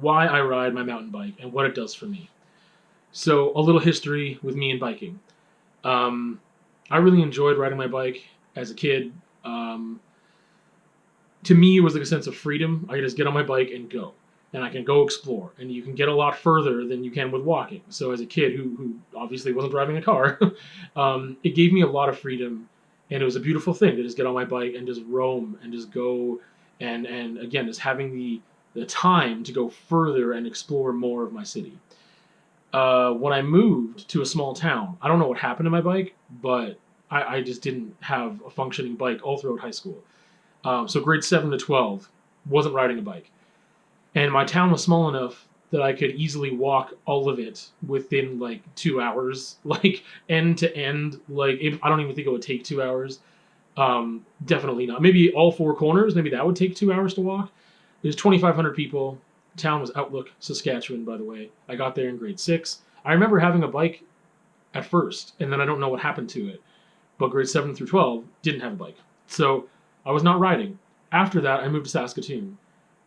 why I ride my mountain bike and what it does for me. So a little history with me and biking. I really enjoyed riding my bike as a kid. To me, it was like a sense of freedom. I could just get on my bike and go, and I can go explore, and you can get a lot further than you can with walking. So as a kid who obviously wasn't driving a car, it gave me a lot of freedom, and it was a beautiful thing to just get on my bike and just roam and just go, and again, just having the time to go further and explore more of my city. When I moved to a small town, I don't know what happened to my bike, but I just didn't have a functioning bike all throughout high school. So grade 7 to 12, wasn't riding a bike. And my town was small enough that I could easily walk all of it within like 2 hours, like end to end. I don't even think it would take 2 hours. Definitely not. Maybe all four corners, maybe that would take 2 hours to walk. There's 2,500 people. The town was Outlook, Saskatchewan, by the way. I got there in grade 6. I remember having a bike at first, and then I don't know what happened to it. But grade 7 through 12 didn't have a bike. So I was not riding. After that, I moved to Saskatoon.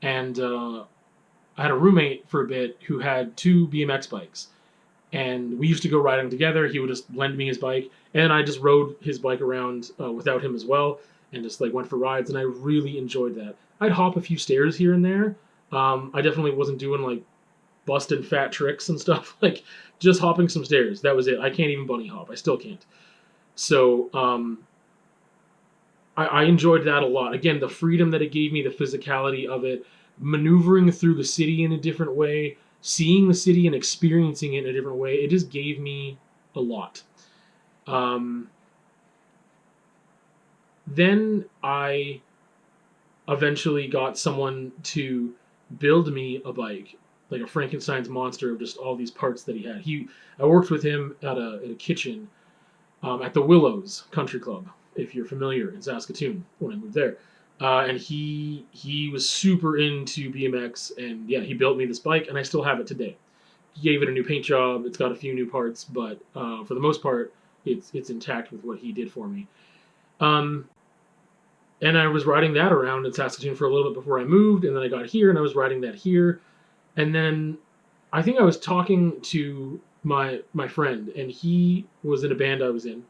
And I had a roommate for a bit who had 2 BMX bikes. And we used to go riding together. He would just lend me his bike. And I just rode his bike around without him as well. And just like went for rides. And I really enjoyed that. I'd hop a few stairs here and there. I definitely wasn't doing like busting fat tricks and stuff. Like just hopping some stairs. That was it. I can't even bunny hop. I still can't. So I enjoyed that a lot. Again, the freedom that it gave me, the physicality of it, maneuvering through the city in a different way, seeing the city and experiencing it in a different way, it just gave me a lot. Then I eventually got someone to build me a bike, like a Frankenstein's monster of just all these parts that he had. I worked with him at a kitchen at the Willows Country Club, if you're familiar, in Saskatoon when I moved there. And he was super into BMX, and yeah, he built me this bike, and I still have it today. He gave it a new paint job. It's got a few new parts, but for the most part, it's intact with what he did for me. And I was riding that around in Saskatoon for a little bit before I moved, and then I got here, and I was riding that here. And then I think I was talking to my friend, and he was in a band I was in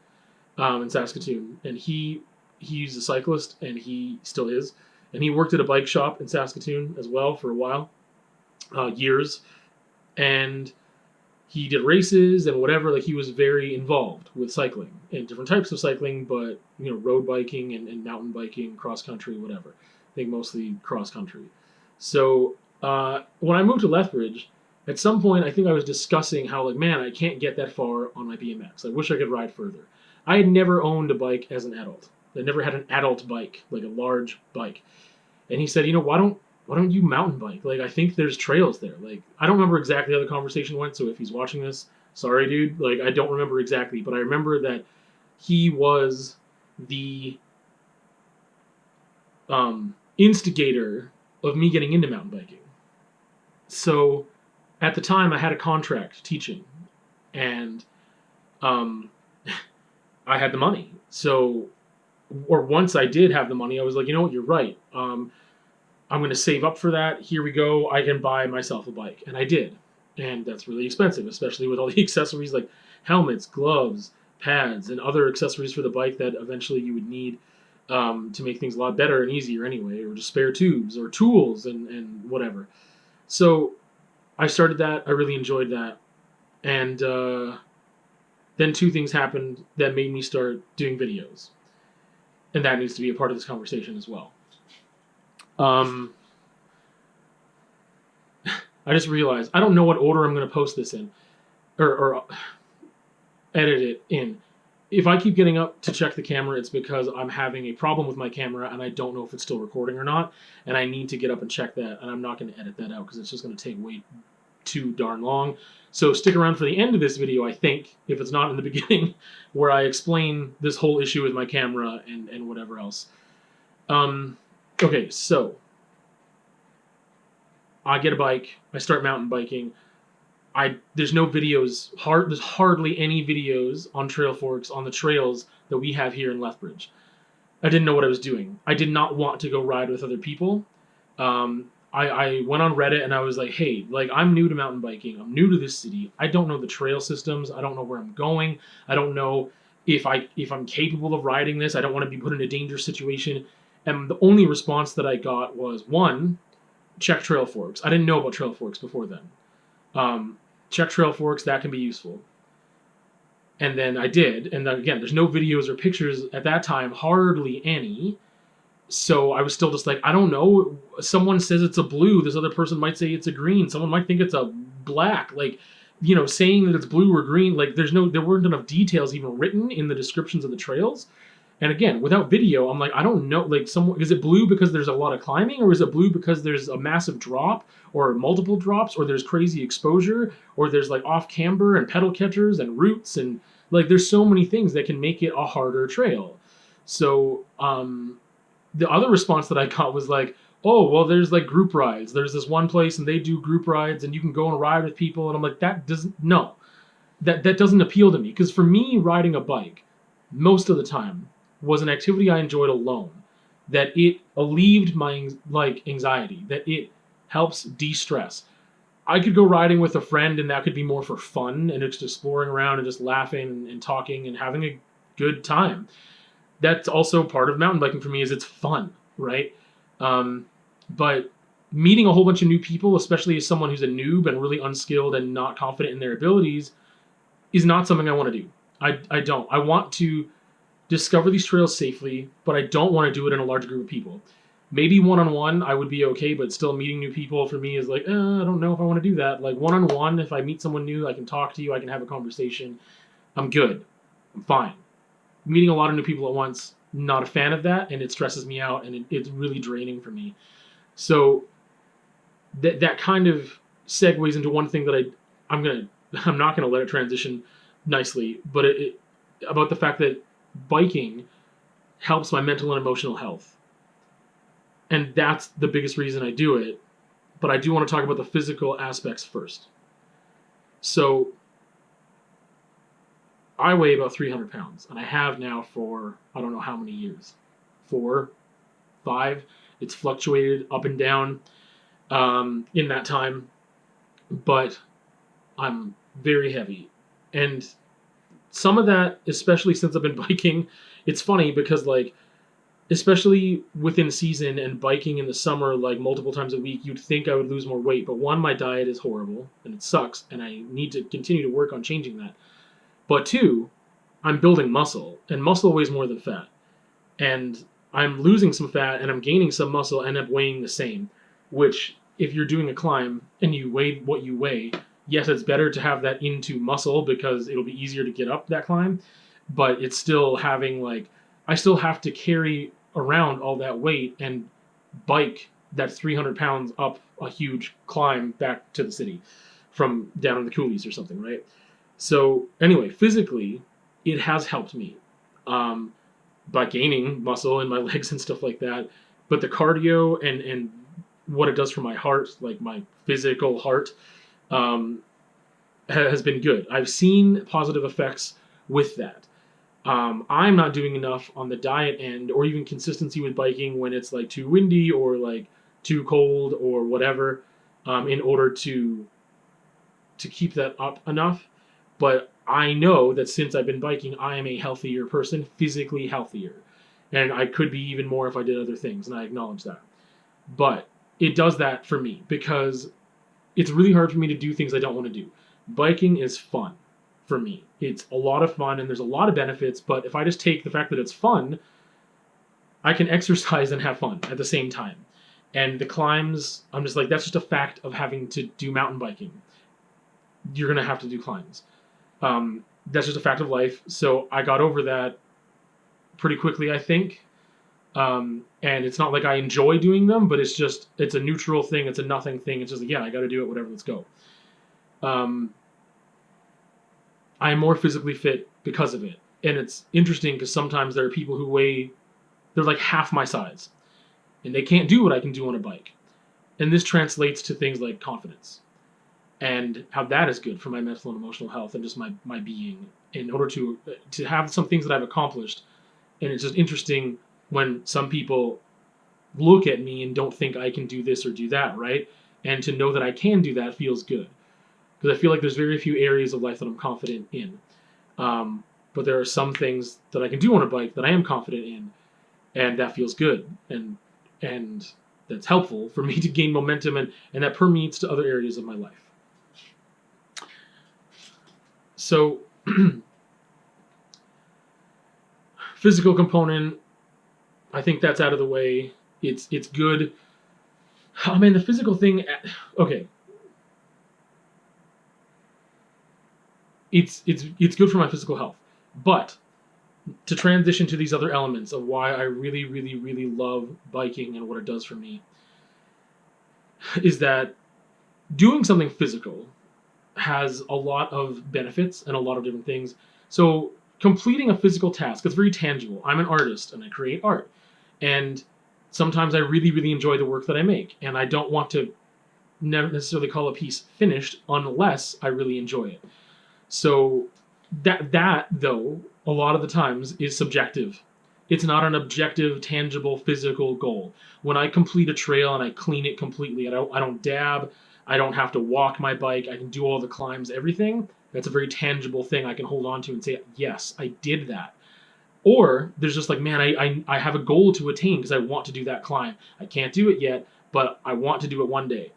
Saskatoon, and he's a cyclist, and he still is, and he worked at a bike shop in Saskatoon as well for a while, years, and he did races and whatever. Like he was very involved with cycling and different types of cycling, but road biking and mountain biking, cross country, whatever. I think mostly cross country. So when I moved to Lethbridge, at some point I think I was discussing how like, man, I can't get that far on my BMX. I wish I could ride further. I had never owned a bike as an adult. I never had an adult bike, like a large bike. And he said, why don't you mountain bike? Like, I think there's trails there. Like, I don't remember exactly how the conversation went, so if he's watching this, sorry, dude. Like, I don't remember exactly, but I remember that he was the instigator of me getting into mountain biking. So, at the time, I had a contract teaching, and I had the money. So, or once I did have the money, I was like, you know what, you're right. I'm going to save up for that. Here we go. I can buy myself a bike. And I did. And that's really expensive, especially with all the accessories like helmets, gloves, pads, and other accessories for the bike that eventually you would need to make things a lot better and easier anyway, or just spare tubes or tools and whatever. So I started that. I really enjoyed that. And then 2 things happened that made me start doing videos. And that needs to be a part of this conversation as well. I just realized I don't know what order I'm going to post this in, or edit it in. If I keep getting up to check the camera, it's because I'm having a problem with my camera and I don't know if it's still recording or not, and I need to get up and check that, and I'm not going to edit that out because it's just going to take way too darn long. So stick around for the end of this video, I think, if it's not in the beginning, where I explain this whole issue with my camera and whatever else. Okay, so I get a bike, I start mountain biking. There's no videos, there's hardly any videos on Trail Forks on the trails that we have here in Lethbridge. I didn't know what I was doing. I did not want to go ride with other people. I went on Reddit and I was like, hey, like I'm new to mountain biking. I'm new to this city. I don't know the trail systems. I don't know where I'm going. I don't know if I'm capable of riding this. I don't want to be put in a dangerous situation. And the only response that I got was, one, check trail forks. I didn't know about trail forks before then. Check trail forks, that can be useful. And then I did, and then, again, there's no videos or pictures at that time, hardly any. So I was still just like, I don't know. Someone says it's a blue. This other person might say it's a green. Someone might think it's a black. Like, you know, saying that it's blue or green. Like, there weren't enough details even written in the descriptions of the trails. And again, without video, I'm like, I don't know. Like, is it blue because there's a lot of climbing, or is it blue because there's a massive drop, or multiple drops, or there's crazy exposure, or there's like off camber and pedal catchers and roots, and like there's so many things that can make it a harder trail. So the other response that I got was like, oh, well, there's like group rides. There's this one place and they do group rides and you can go and ride with people. And I'm like, that doesn't appeal to me. Because for me, riding a bike, most of the time, was an activity I enjoyed alone. That it alleviated my anxiety. That it helps de-stress. I could go riding with a friend and that could be more for fun and just exploring around and just laughing and talking and having a good time. That's also part of mountain biking for me, is it's fun, right? But meeting a whole bunch of new people, especially as someone who's a noob and really unskilled and not confident in their abilities, is not something I want to do. I don't. I want to discover these trails safely, but I don't want to do it in a large group of people. Maybe one-on-one I would be okay, but still meeting new people for me is like, I don't know if I want to do that. Like one-on-one, if I meet someone new, I can talk to you, I can have a conversation. I'm good. I'm fine. Meeting a lot of new people at once, not a fan of that, and it stresses me out, and it's really draining for me. So that kind of segues into one thing that I'm not gonna let it transition nicely, but about the fact that biking helps my mental and emotional health, and that's the biggest reason I do it. But I do want to talk about the physical aspects first. So I weigh about 300 pounds, and I have now for I don't know how many years, 4, 5. It's fluctuated up and down in that time, but I'm very heavy. And some of that, especially since I've been biking, it's funny because, like, especially within season and biking in the summer, like multiple times a week, you'd think I would lose more weight. But one, my diet is horrible and it sucks, and I need to continue to work on changing that. But two, I'm building muscle, and muscle weighs more than fat. And I'm losing some fat and I'm gaining some muscle and end up weighing the same, which if you're doing a climb and you weigh what you weigh, yes, it's better to have that into muscle because it'll be easier to get up that climb, but it's still having like, I still have to carry around all that weight and bike that 300 pounds up a huge climb back to the city from down in the coulees or something, right? So anyway, physically, it has helped me by gaining muscle in my legs and stuff like that. But the cardio and what it does for my heart, like my physical heart, has been good. I've seen positive effects with that. I'm not doing enough on the diet end or even consistency with biking when it's like too windy or like too cold or whatever, in order to keep that up enough. But I know that since I've been biking, I am a healthier person, physically healthier. And I could be even more if I did other things, and I acknowledge that. But it does that for me because it's really hard for me to do things I don't want to do. Biking is fun for me. It's a lot of fun and there's a lot of benefits, but if I just take the fact that it's fun, I can exercise and have fun at the same time. And the climbs, I'm just like, that's just a fact of having to do mountain biking. You're going to have to do climbs. That's just a fact of life. So I got over that pretty quickly, I think. And it's not like I enjoy doing them, but it's a neutral thing. It's a nothing thing. It's just like, yeah, I got to do it, whatever, let's go. I'm more physically fit because of it. And it's interesting because sometimes there are people who they're like half my size. And they can't do what I can do on a bike. And this translates to things like confidence. And how that is good for my mental and emotional health and just my being in order to have some things that I've accomplished. And it's just interesting when some people look at me and don't think I can do this or do that, right? And to know that I can do that feels good, because I feel like there's very few areas of life that I'm confident in. But there are some things that I can do on a bike that I am confident in, and that feels good, and that's helpful for me to gain momentum, and that permeates to other areas of my life. So physical component, I think that's out of the way. It's good. Oh man, the physical thing. Okay, it's good for my physical health, but to transition to these other elements of why I really, really, really love biking and what it does for me, is that doing something physical has a lot of benefits and a lot of different things. So completing a physical task, it's very tangible. I'm an artist and I create art. And sometimes I really, really enjoy the work that I make. And I don't want to necessarily call a piece finished unless I really enjoy it. So that though, a lot of the times is subjective. It's not an objective, tangible, physical goal. When I complete a trail and I clean it completely, I don't dab, I don't have to walk my bike, I can do all the climbs, everything, that's a very tangible thing I can hold on to and say, yes, I did that. Or there's just like, man, I have a goal to attain because I want to do that climb. I can't do it yet, but I want to do it one day.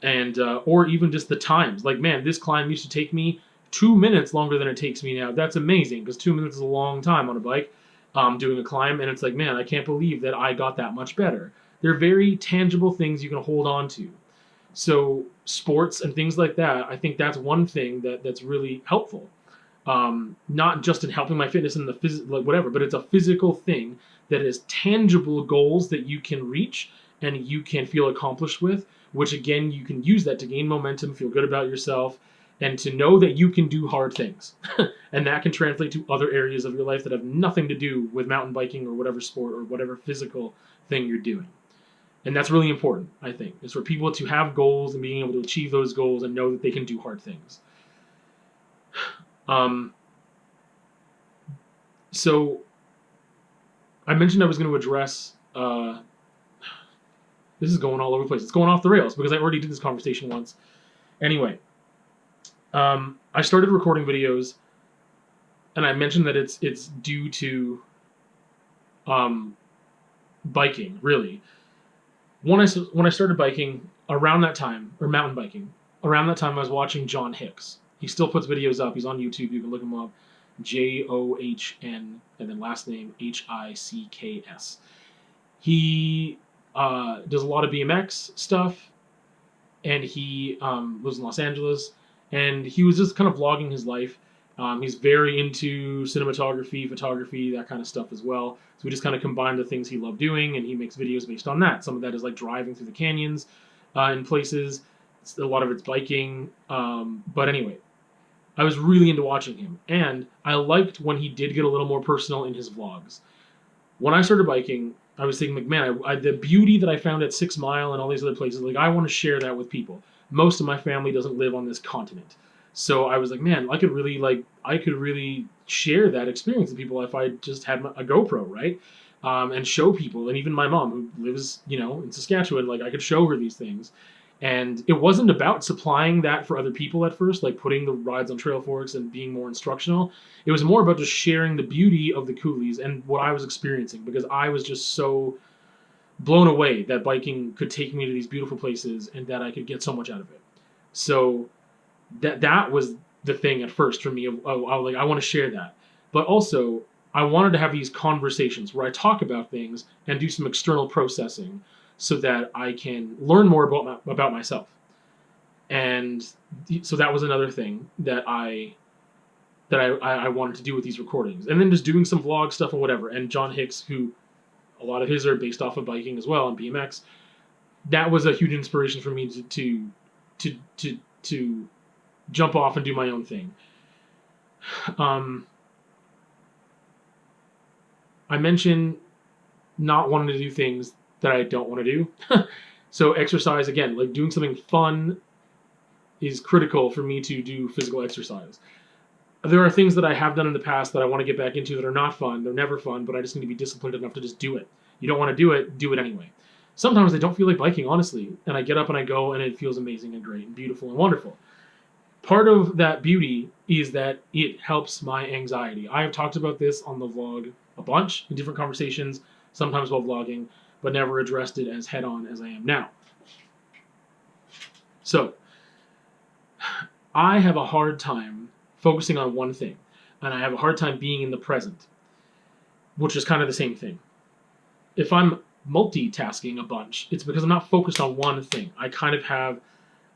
And or even just the times. Like, man, this climb used to take me 2 minutes longer than it takes me now. That's amazing, because 2 minutes is a long time on a bike doing a climb. And it's like, man, I can't believe that I got that much better. They're very tangible things you can hold on to. So sports and things like that, I think that's one thing that's really helpful. Not just in helping my fitness and like whatever, but it's a physical thing that is tangible goals that you can reach and you can feel accomplished with, which again, you can use that to gain momentum, feel good about yourself, and to know that you can do hard things. And that can translate to other areas of your life that have nothing to do with mountain biking or whatever sport or whatever physical thing you're doing. And that's really important, I think, is for people to have goals and being able to achieve those goals and know that they can do hard things. So I mentioned I was going to address, this is going all over the place. It's going off the rails because I already did this conversation once. Anyway, I started recording videos, and I mentioned that it's due to biking, really. When I started biking around that time, or mountain biking, around that time I was watching John Hicks. He still puts videos up. He's on YouTube. You can look him up. John, and then last name Hicks. He does a lot of BMX stuff, and he lives in Los Angeles, and he was just kind of vlogging his life. He's very into cinematography, photography, that kind of stuff as well. So we just kind of combined the things he loved doing, and he makes videos based on that. Some of that is like driving through the canyons in places. A lot of it's biking. But anyway, I was really into watching him, and I liked when he did get a little more personal in his vlogs. When I started biking, I was thinking, like, man, the beauty that I found at 6 Mile and all these other places, like, I want to share that with people. Most of my family doesn't live on this continent. So I was like, man, I could really share that experience with people if I just had a GoPro, right? And show people, and even my mom who lives, in Saskatchewan, like, I could show her these things. And it wasn't about supplying that for other people at first, like putting the rides on trail forks and being more instructional. It was more about just sharing the beauty of the coulees and what I was experiencing, because I was just so blown away that biking could take me to these beautiful places and that I could get so much out of it. So that was the thing at first for me. I was like, I want to share that. But also, I wanted to have these conversations where I talk about things and do some external processing so that I can learn more about myself. And so that was another thing that I wanted to do with these recordings. And then just doing some vlog stuff and whatever. And John Hicks, who a lot of his are based off of biking as well and BMX, that was a huge inspiration for me to jump off and do my own thing. I mentioned not wanting to do things that I don't want to do. So exercise, again, like doing something fun is critical for me to do physical exercise. There are things that I have done in the past that I want to get back into that are not fun. They're never fun, but I just need to be disciplined enough to just do it. You don't want to do it anyway. Sometimes I don't feel like biking, honestly, and I get up and I go, and it feels amazing and great and beautiful and wonderful. Part of that beauty is that it helps my anxiety. I have talked about this on the vlog a bunch in different conversations, sometimes while vlogging, but never addressed it as head-on as I am now. So, I have a hard time focusing on one thing, and I have a hard time being in the present, which is kind of the same thing. If I'm multitasking a bunch, it's because I'm not focused on one thing. I kind of have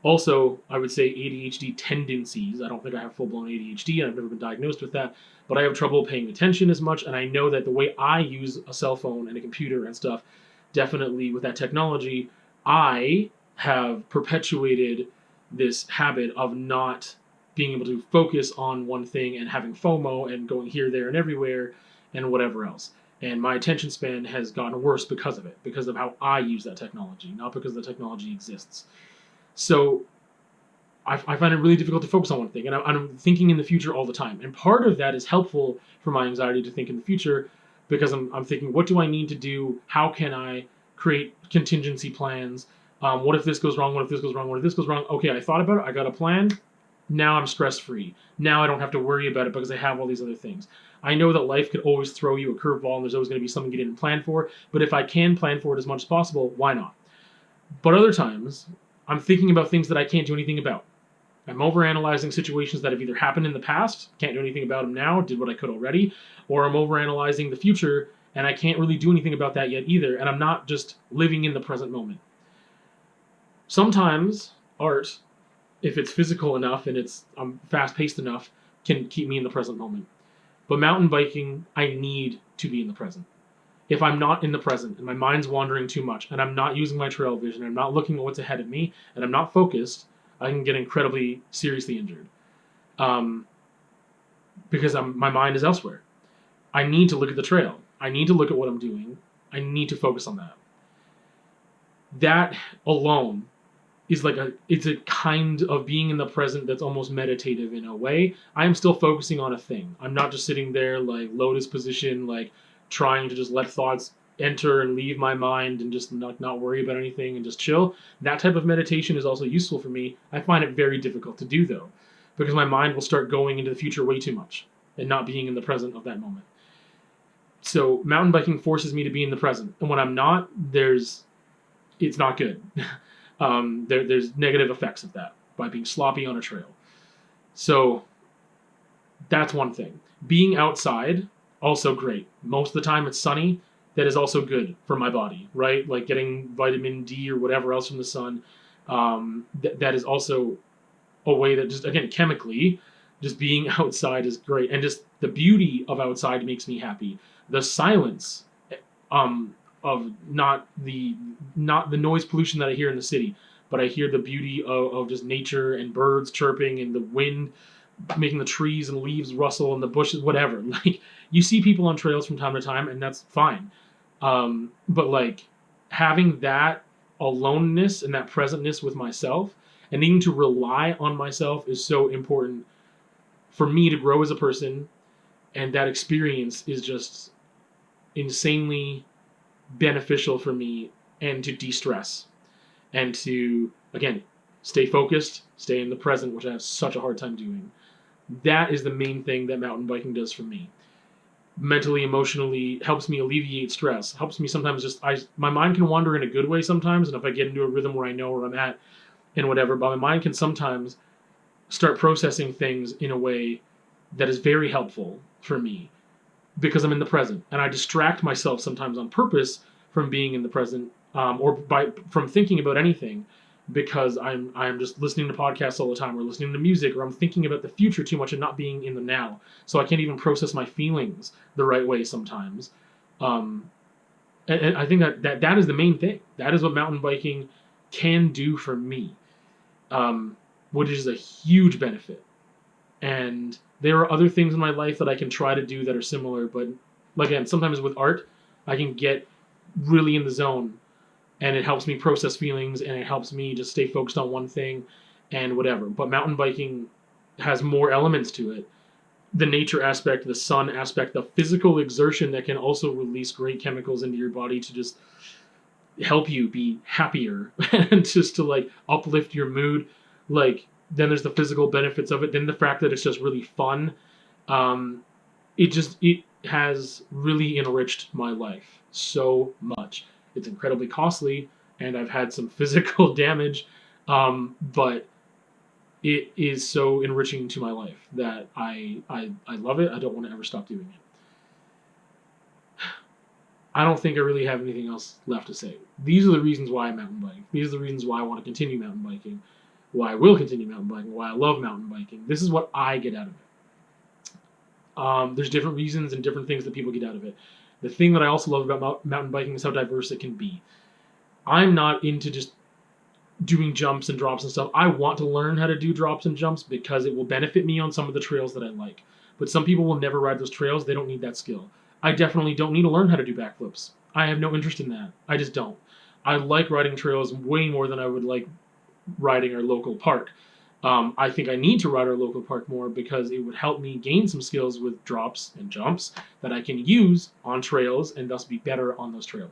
also, I would say, ADHD tendencies. I don't think I have full-blown ADHD, and I've never been diagnosed with that, but I have trouble paying attention as much, and I know that the way I use a cell phone and a computer and stuff, definitely with that technology, I have perpetuated this habit of not being able to focus on one thing and having FOMO and going here, there, and everywhere, and whatever else. And my attention span has gotten worse because of it, because of how I use that technology, not because the technology exists. So I find it really difficult to focus on one thing, and I'm thinking in the future all the time. And part of that is helpful for my anxiety to think in the future, because I'm thinking, what do I need to do? How can I create contingency plans? What if this goes wrong? What if this goes wrong? What if this goes wrong? Okay, I thought about it. I got a plan. Now I'm stress-free. Now I don't have to worry about it because I have all these other things. I know that life could always throw you a curveball, and there's always going to be something you didn't plan for. But if I can plan for it as much as possible, why not? But other times, I'm thinking about things that I can't do anything about. I'm overanalyzing situations that have either happened in the past, can't do anything about them now, did what I could already, or I'm overanalyzing the future, and I can't really do anything about that yet either, and I'm not just living in the present moment. Sometimes art, if it's physical enough and it's fast-paced enough, can keep me in the present moment. But mountain biking, I need to be in the present. If I'm not in the present and my mind's wandering too much and I'm not using my trail vision, I'm not looking at what's ahead of me, and I'm not focused, I can get incredibly seriously injured. Because my mind is elsewhere. I need to look at the trail. I need to look at what I'm doing. I need to focus on that. That alone is it's a kind of being in the present that's almost meditative in a way. I am still focusing on a thing. I'm not just sitting there like lotus position, like trying to just let thoughts enter and leave my mind and just not worry about anything and just chill. That type of meditation is also useful for me. I find it very difficult to do though, because my mind will start going into the future way too much and not being in the present of that moment. So mountain biking forces me to be in the present, and when I'm not, it's not good. There's negative effects of that by being sloppy on a trail. So that's one thing. Being outside, also great. Most of the time it's sunny. That is also good for my body, right? Like getting vitamin D or whatever else from the sun. That is also a way that just, again, chemically, just being outside is great. And just the beauty of outside makes me happy. The silence of not the noise pollution that I hear in the city, but I hear the beauty of just nature and birds chirping and the wind making the trees and leaves rustle and the bushes, whatever. Like, you see people on trails from time to time, and that's fine. But like having that aloneness and that presentness with myself and needing to rely on myself is so important for me to grow as a person, and that experience is just insanely beneficial for me, and to de-stress and to, again, stay focused, stay in the present, which I have such a hard time doing. That is the main thing that mountain biking does for me. Mentally, emotionally, helps me alleviate stress, helps me sometimes my mind can wander in a good way sometimes, and if I get into a rhythm where I know where I'm at and whatever, but my mind can sometimes start processing things in a way that is very helpful for me because I'm in the present, and I distract myself sometimes on purpose from being in the present, or from thinking about anything, because I'm just listening to podcasts all the time, or listening to music, or I'm thinking about the future too much and not being in the now. So I can't even process my feelings the right way sometimes. And I think that is the main thing. That is what mountain biking can do for me, which is a huge benefit. And there are other things in my life that I can try to do that are similar, but again, sometimes with art, I can get really in the zone, and it helps me process feelings, and it helps me just stay focused on one thing and whatever. But mountain biking has more elements to it. The nature aspect, the sun aspect, the physical exertion that can also release great chemicals into your body to just help you be happier and just to like uplift your mood. Like, then there's the physical benefits of it. Then the fact that it's just really fun. It has really enriched my life so much. It's incredibly costly, and I've had some physical damage, but it is so enriching to my life that I love it. I don't want to ever stop doing it. I don't think I really have anything else left to say. These are the reasons why I mountain bike. These are the reasons why I want to continue mountain biking, why I will continue mountain biking, why I love mountain biking. This is what I get out of it. There's different reasons and different things that people get out of it. The thing that I also love about mountain biking is how diverse it can be. I'm not into just doing jumps and drops and stuff. I want to learn how to do drops and jumps because it will benefit me on some of the trails that I like. But some people will never ride those trails. They don't need that skill. I definitely don't need to learn how to do backflips. I have no interest in that. I just don't. I like riding trails way more than I would like riding our local park. I think I need to ride our local park more because it would help me gain some skills with drops and jumps that I can use on trails and thus be better on those trails.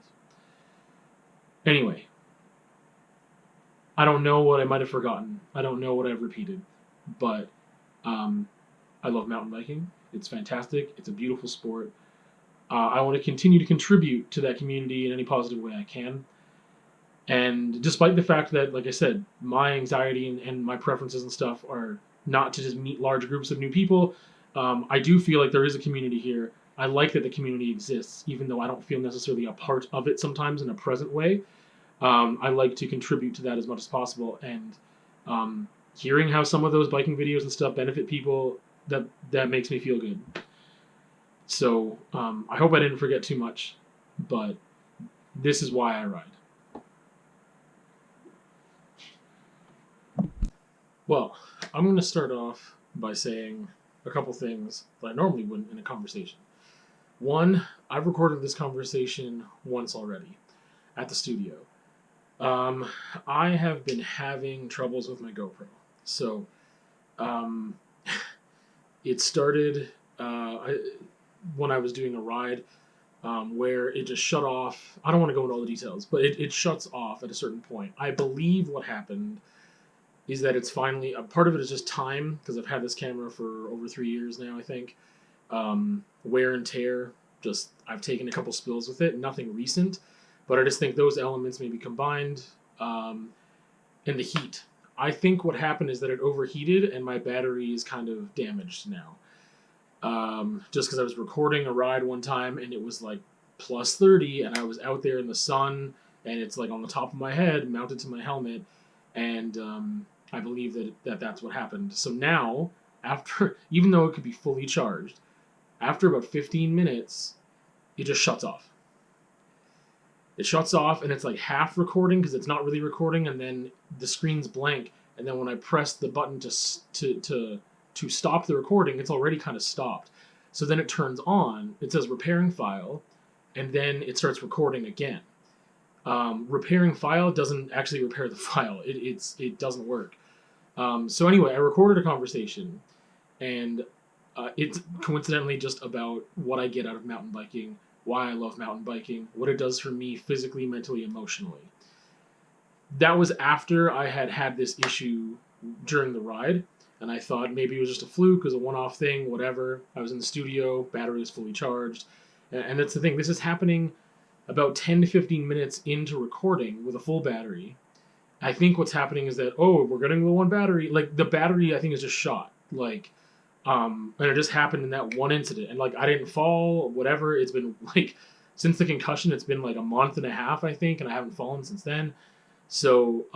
Anyway, I don't know what I might have forgotten. I don't know what I've repeated, but I love mountain biking. It's fantastic. It's a beautiful sport. I want to continue to contribute to that community in any positive way I can. And despite the fact that, like I said, my anxiety and my preferences and stuff are not to just meet large groups of new people, I do feel like there is a community here. I like that the community exists, even though I don't feel necessarily a part of it sometimes in a present way. I like to contribute to that as much as possible. And hearing how some of those biking videos and stuff benefit people, that makes me feel good. So I hope I didn't forget too much, but this is why I ride. Well, I'm going to start off by saying a couple things that I normally wouldn't in a conversation. One, I've recorded this conversation once already at the studio. I have been having troubles with my GoPro. So it started when I was doing a ride where it just shut off. I don't want to go into all the details, but it shuts off at a certain point. I believe what happened is that it's finally, a part of it is just time, because I've had this camera for over 3 years now, I think. Wear and tear, just I've taken a couple spills with it, nothing recent, but I just think those elements may be combined. And the heat. I think what happened is that it overheated and my battery is kind of damaged now. Just because I was recording a ride one time and it was like plus 30 and I was out there in the sun and it's like on the top of my head, mounted to my helmet, and I believe that's what happened. So now, after, even though it could be fully charged, after about 15 minutes, it just shuts off. It shuts off and it's like half recording because it's not really recording, and then the screen's blank, and then when I press the button to stop the recording, it's already kind of stopped. So then it turns on, it says repairing file, and then it starts recording again. Repairing file doesn't actually repair the file. It doesn't work. So anyway, I recorded a conversation, and it's coincidentally just about what I get out of mountain biking, why I love mountain biking, what it does for me physically, mentally, emotionally. That was after I had this issue during the ride, and I thought maybe it was just a fluke, it was a one-off thing, whatever. I was in the studio, battery was fully charged, and that's the thing. This is happening about 10 to 15 minutes into recording with a full battery. I think what's happening is that, we're getting low on battery. Like, the battery, I think, is just shot. Like, and it just happened in that one incident. And, like, I didn't fall, whatever. It's been, like, since the concussion, it's been, like, a month and a half, I think, and I haven't fallen since then. So,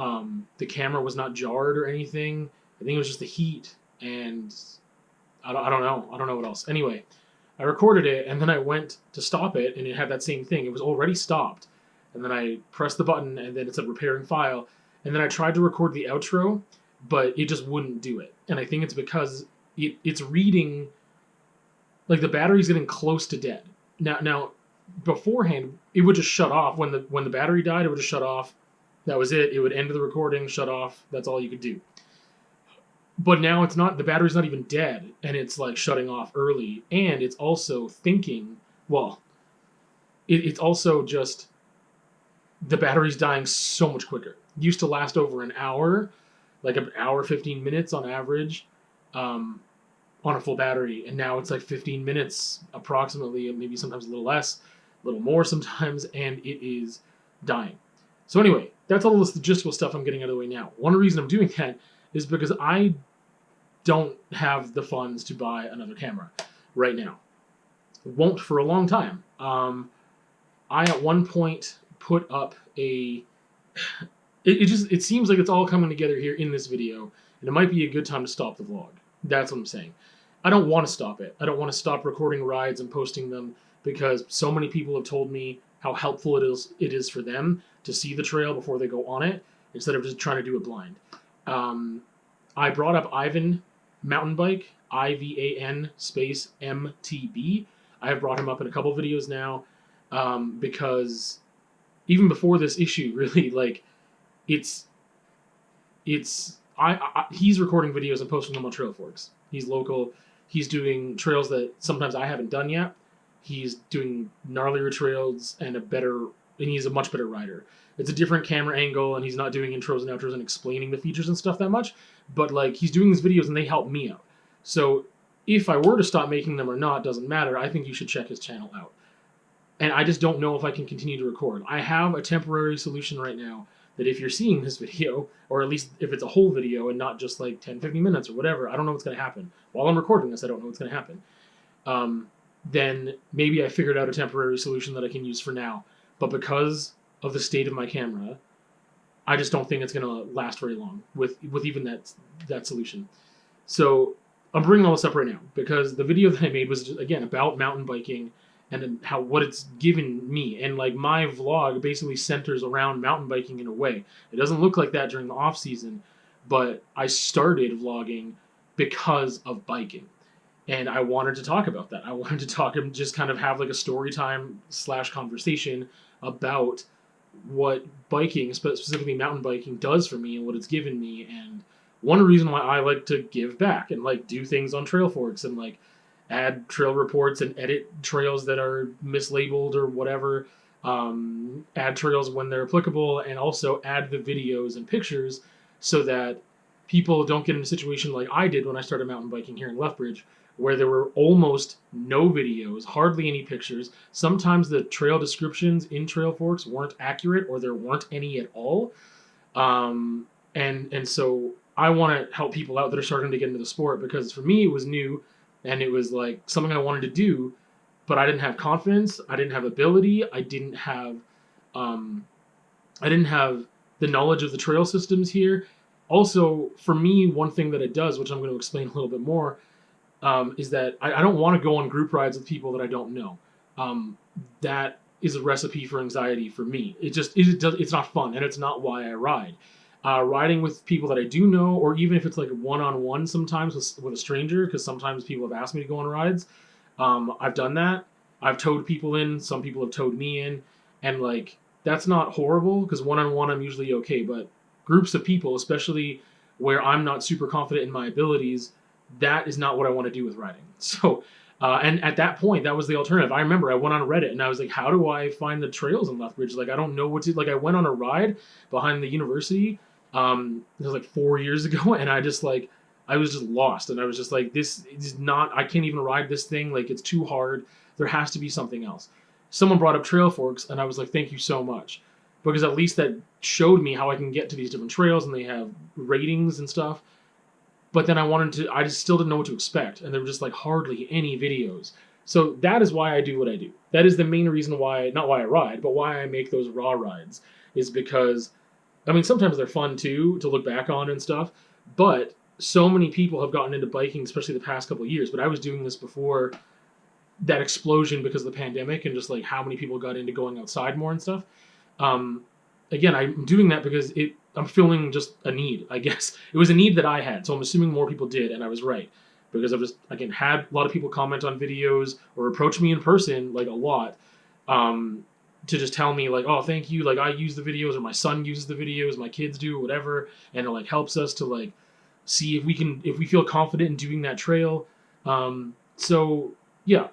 the camera was not jarred or anything. I think it was just the heat, and I don't know. I don't know what else. Anyway, I recorded it, and then I went to stop it, and it had that same thing. It was already stopped. And then I pressed the button, and then it said repairing file. And then I tried to record the outro, but it just wouldn't do it. And I think it's because it's reading, like, the battery's getting close to dead. Now, beforehand, it would just shut off. When the battery died, it would just shut off. That was it. It would end the recording, shut off. That's all you could do. But now it's not, the battery's not even dead, and it's like shutting off early, and it's also thinking, well, it's also just the battery's dying so much quicker. It used to last over an hour, like an hour, 15 minutes on average, on a full battery. And now it's like 15 minutes approximately, maybe sometimes a little less, a little more sometimes, and it is dying. So anyway, that's all the logistical stuff I'm getting out of the way now. One reason I'm doing that is because I don't have the funds to buy another camera right now. Won't for a long time. I at one point put up a... It seems like it's all coming together here in this video, and it might be a good time to stop the vlog. That's what I'm saying. I don't want to stop it. I don't want to stop recording rides and posting them because so many people have told me how helpful it is for them to see the trail before they go on it instead of just trying to do it blind. I brought up Ivan Mountain Bike, IVAN space MTB. I have brought him up in a couple videos now because even before this issue, really, like, he's recording videos and posting them on Trail Forks. He's local. He's doing trails that sometimes I haven't done yet. He's doing gnarlier trails and he's a much better rider. It's a different camera angle, and he's not doing intros and outros and explaining the features and stuff that much. But like, he's doing these videos and they help me out. So if I were to stop making them or not, doesn't matter. I think you should check his channel out. And I just don't know if I can continue to record. I have a temporary solution right now that if you're seeing this video, or at least if it's a whole video and not just like 10, 15 minutes or whatever, I don't know what's going to happen. While I'm recording this, I don't know what's going to happen. Then maybe I figured out a temporary solution that I can use for now. But because of the state of my camera, I just don't think it's going to last very long with even that solution. So I'm bringing all this up right now because the video that I made was, again, about mountain biking and what it's given me. And like, my vlog basically centers around mountain biking in a way. It doesn't look like that during the off season, but I started vlogging because of biking. And I wanted to talk about that. I wanted to talk and just kind of have like a story time / conversation about what biking, specifically mountain biking, does for me and what it's given me. And one reason why I like to give back and like do things on Trail Forks and like add trail reports and edit trails that are mislabeled or whatever, add trails when they're applicable, and also add the videos and pictures so that people don't get in a situation like I did when I started mountain biking here in Lethbridge, where there were almost no videos, hardly any pictures. Sometimes the trail descriptions in Trail Forks weren't accurate, or there weren't any at all. And so I want to help people out that are starting to get into the sport, because for me it was new, and it was like something I wanted to do, but I didn't have confidence, I didn't have ability, I didn't have the knowledge of the trail systems here. Also, for me, one thing that it does, which I'm going to explain a little bit more, is that I don't want to go on group rides with people that I don't know. That is a recipe for anxiety for me. It's not fun, and it's not why I ride. Riding with people that I do know, or even if it's like one-on-one sometimes with a stranger, because sometimes people have asked me to go on rides. I've done that. I've towed people in. Some people have towed me in. And like, that's not horrible, because one-on-one I'm usually okay. But groups of people, especially where I'm not super confident in my abilities, that is not what I want to do with riding. So, and at that point, that was the alternative. I remember I went on Reddit and I was like, how do I find the trails in Lethbridge? Like, I don't know what to, like, I went on a ride behind the university, it was like 4 years ago, and I was just lost. And I was just like, this is not, I can't even ride this thing. Like, it's too hard. There has to be something else. Someone brought up Trail Forks, and I was like, thank you so much. Because at least that showed me how I can get to these different trails, and they have ratings and stuff. But then I just still didn't know what to expect, and there were just like hardly any videos. So that is why I do what I do. That is the main reason why, not why I ride, but why I make those raw rides, is because, I mean, sometimes they're fun too, to look back on and stuff, but so many people have gotten into biking, especially the past couple of years, but I was doing this before that explosion because of the pandemic and just like how many people got into going outside more and stuff. Again, I'm doing that because I'm feeling just a need, I guess. It was a need that I had, so I'm assuming more people did, and I was right. Because I've just, again, had a lot of people comment on videos or approach me in person, like a lot, to just tell me, like, oh, thank you, like, I use the videos, or my son uses the videos, my kids do, whatever, and it, like, helps us to, like, see if we feel confident in doing that trail. So, yeah,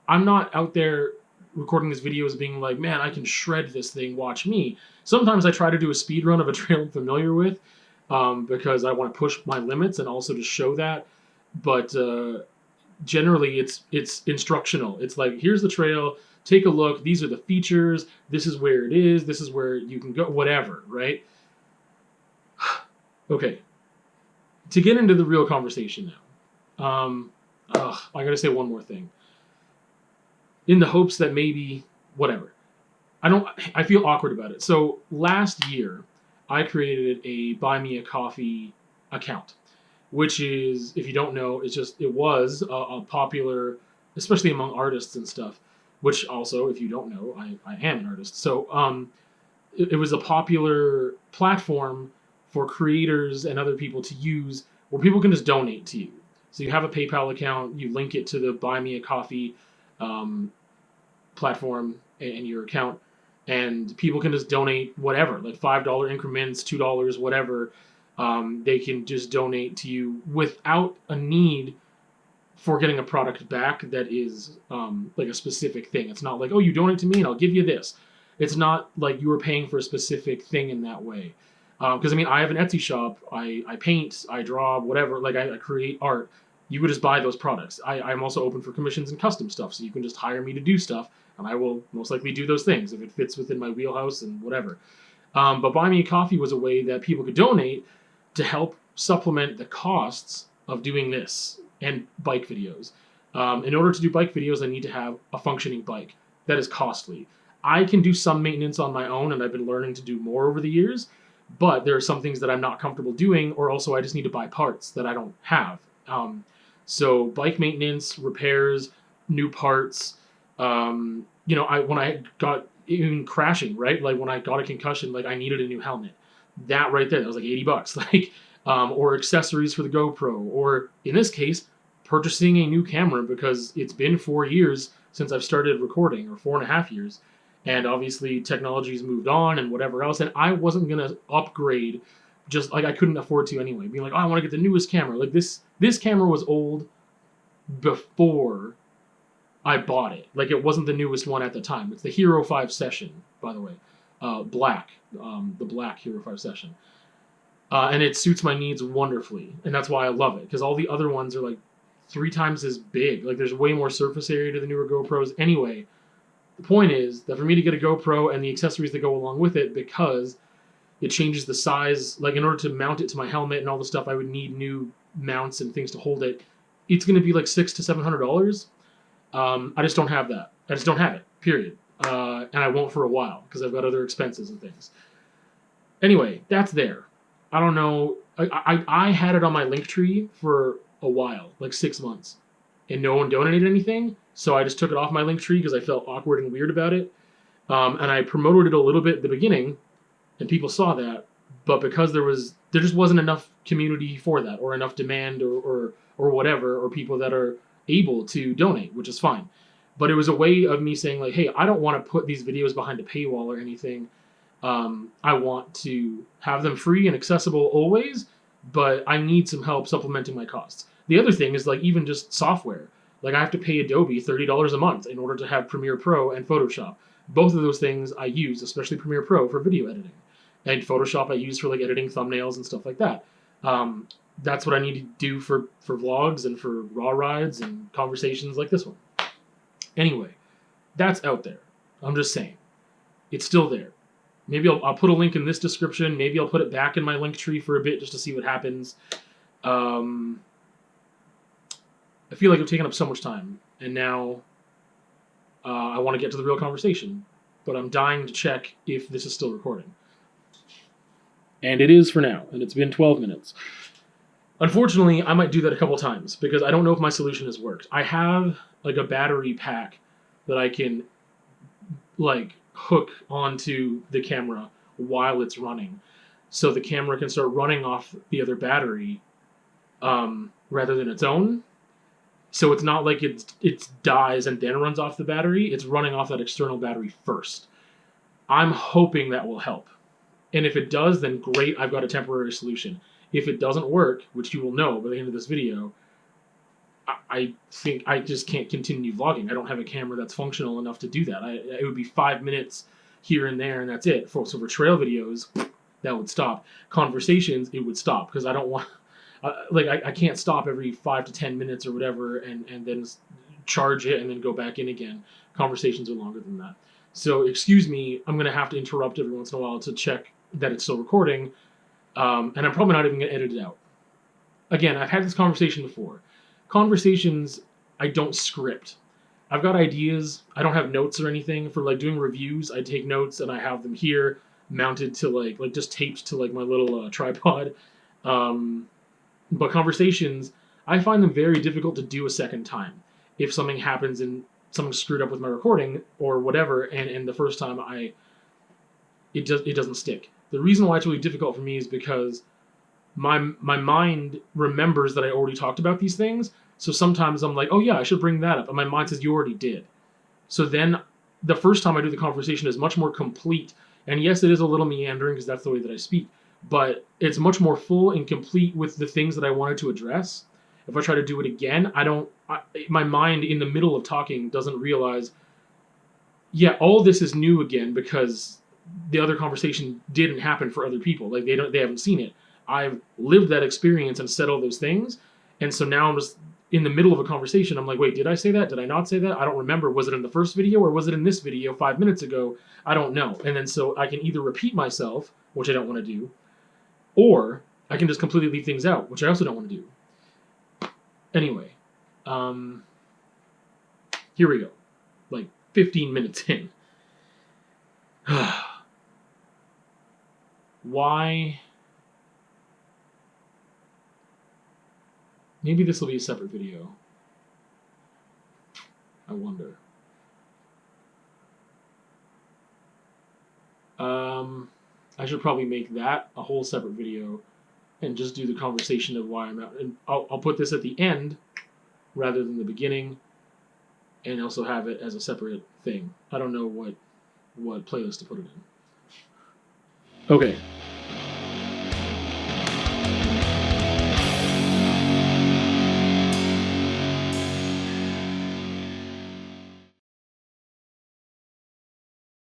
I'm not out there recording these videos being like, man, I can shred this thing, watch me. Sometimes I try to do a speed run of a trail I'm familiar with, because I want to push my limits and also to show that. But generally, it's instructional. It's like, here's the trail, take a look, these are the features, this is where it is, this is where you can go, whatever, right? Okay, to get into the real conversation now, I gotta say one more thing. In the hopes that maybe, whatever. I feel awkward about it. So last year, I created a Buy Me a Coffee account, which is, if you don't know, it was a popular, especially among artists and stuff, which also, if you don't know, I am an artist. So it was a popular platform for creators and other people to use where people can just donate to you. So you have a PayPal account, you link it to the Buy Me a Coffee platform and your account, and people can just donate whatever, like $5 increments, $2, whatever. They can just donate to you without a need for getting a product back that is like a specific thing. It's not like, oh, you donate to me and I'll give you this. It's not like you are paying for a specific thing in that way. Because I mean, I have an Etsy shop. I paint, I draw, whatever. Like I create art. You would just buy those products. I'm also open for commissions and custom stuff, so you can just hire me to do stuff, and I will most likely do those things if it fits within my wheelhouse and whatever. But Buy Me a Coffee was a way that people could donate to help supplement the costs of doing this and bike videos. In order to do bike videos, I need to have a functioning bike. That is costly. I can do some maintenance on my own, and I've been learning to do more over the years, but there are some things that I'm not comfortable doing, or also I just need to buy parts that I don't have. So bike maintenance, repairs, new parts. When I got even crashing, right? Like when I got a concussion, like I needed a new helmet. That right there, that was like $80. Like, or accessories for the GoPro, or in this case, purchasing a new camera because it's been 4 years since I've started recording, or 4.5 years. And obviously technology's moved on and whatever else. And I wasn't going to upgrade, just like I couldn't afford to anyway. Being like, oh, I want to get the newest camera. Like this camera was old before I bought it. Like it wasn't the newest one at the time. It's the Hero 5 Session, by the way. Black. The black Hero 5 Session. And it suits my needs wonderfully. And that's why I love it. Because all the other ones are like 3 times as big. Like there's way more surface area to the newer GoPros. Anyway, the point is that for me to get a GoPro and the accessories that go along with it, because it changes the size, like in order to mount it to my helmet and all the stuff, I would need new mounts and things to hold it. It's going to be like $600 to $700. I just don't have that. I just don't have it, period. And I won't for a while because I've got other expenses and things. Anyway, that's there. I don't know. I had it on my Linktree for a while, like 6 months, and no one donated anything. So I just took it off my Linktree because I felt awkward and weird about it. And I promoted it a little bit at the beginning, and people saw that. But because there just wasn't enough community for that, or enough demand, or whatever, or people that are able to donate, which is fine. But it was a way of me saying, like, hey, I don't want to put these videos behind a paywall or anything. I want to have them free and accessible always, but I need some help supplementing my costs. The other thing is, like, even just software. Like, I have to pay Adobe $30 a month in order to have Premiere Pro and Photoshop. Both of those things I use, especially Premiere Pro, for video editing. And Photoshop I use for, like, editing thumbnails and stuff like that. That's what I need to do for vlogs and for raw rides and conversations like this one. Anyway, that's out there. I'm just saying. It's still there. Maybe I'll put a link in this description. Maybe I'll put it back in my Linktree for a bit just to see what happens. I feel like I've taken up so much time, and now I want to get to the real conversation, but I'm dying to check if this is still recording. And it is for now, and it's been 12 minutes. Unfortunately, I might do that a couple times, because I don't know if my solution has worked. I have, like, a battery pack that I can, like, hook onto the camera while it's running, so the camera can start running off the other battery rather than its own. So it's not like it dies and then runs off the battery. It's running off that external battery first. I'm hoping that will help. And if it does, then great, I've got a temporary solution. If it doesn't work, which you will know by the end of this video, I think I just can't continue vlogging. I don't have a camera that's functional enough to do that. It would be 5 minutes here and there, and that's it. So for trail videos, that would stop. Conversations, it would stop, because I don't want, I can't stop every 5 to 10 minutes or whatever, and then charge it and then go back in again. Conversations are longer than that. So excuse me, I'm gonna have to interrupt every once in a while to check that it's still recording, and I'm probably not even gonna edit it out. Again, I've had this conversation before. Conversations, I don't script. I've got ideas. I don't have notes or anything. For like doing reviews, I take notes and I have them here mounted to like just taped to like my little tripod. But conversations, I find them very difficult to do a second time. If something happens and something screwed up with my recording or whatever, and the first time it doesn't stick. The reason why it's really difficult for me is because my mind remembers that I already talked about these things. So sometimes I'm like, oh yeah, I should bring that up. And my mind says, you already did. So then the first time I do the conversation is much more complete. And yes, it is a little meandering because that's the way that I speak. But it's much more full and complete with the things that I wanted to address. If I try to do it again, my mind in the middle of talking doesn't realize, yeah, all this is new again because the other conversation didn't happen for other people. Like they haven't seen it. I've lived that experience and said all those things. And so now I'm just in the middle of a conversation. I'm like, wait, did I say that? Did I not say that? I don't remember. Was it in the first video or was it in this video 5 minutes ago? I don't know. And then so I can either repeat myself, which I don't want to do, or I can just completely leave things out, which I also don't want to do. Anyway, here we go. Like 15 minutes in. Why? Maybe this will be a separate video. I wonder. I should probably make that a whole separate video and just do the conversation of why I'm out. And I'll put this at the end rather than the beginning, and also have it as a separate thing. I don't know what playlist to put it in. Okay,